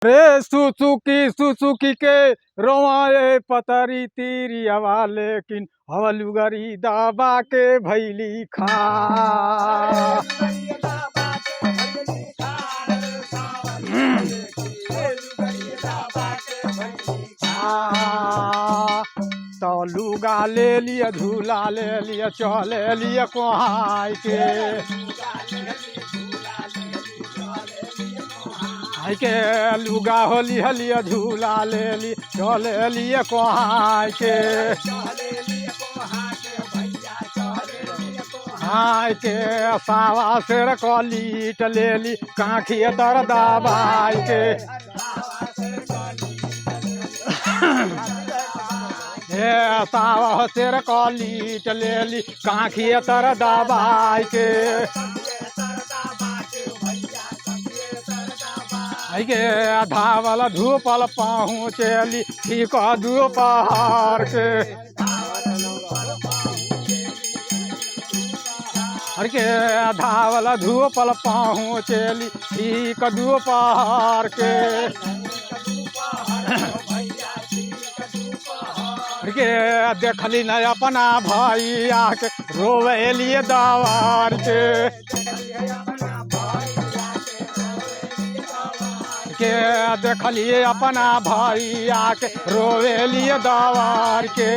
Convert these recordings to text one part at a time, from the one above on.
रे सुसुकी के रोवाए पतरी तीरी हवा लेकिन हवलुगरी दाबा के भैली खा। तो लुगा ले लिया झूला ले लिया चले लिया कोहाई के लुगा होली हलिया झूला ले ली चले लिए कोहाई के हाय के सावा सिर कलीट ले ली काखी दर दबाई के सावा सिर कलीट ले ली काखी तर दबाई के के धावल धूपल पहुँचेली ठीक दोपहर के धावल धूपल पहुँचेली ठीक दोपहर के देखली न अपना भैया के रोवेलिए दवार के देखलिए अपना भैया के रोवेलिए दवार के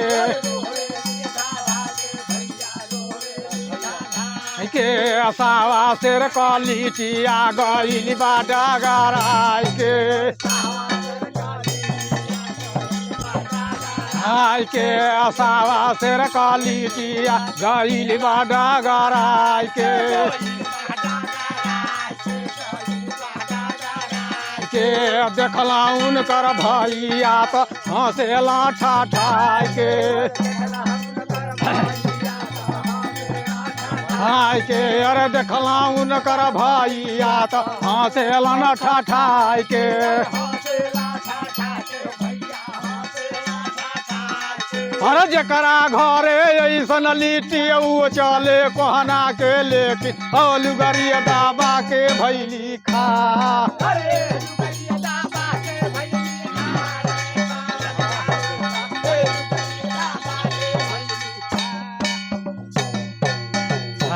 सावा सिर कलिटिया गइली बाडा गराई के हाय के सावा सिर कलिटिया गइली बाडा गराई के देखला उनकर भैया तो हंसेला ठाठाई के हाय के अरे देखला उनकर भैया तो हंसेला न ठाठाई के अरे जकरा घरे ऐसन लिट्टी उ चले कोहना के लेके लुगरिया दाबा के भैली खा।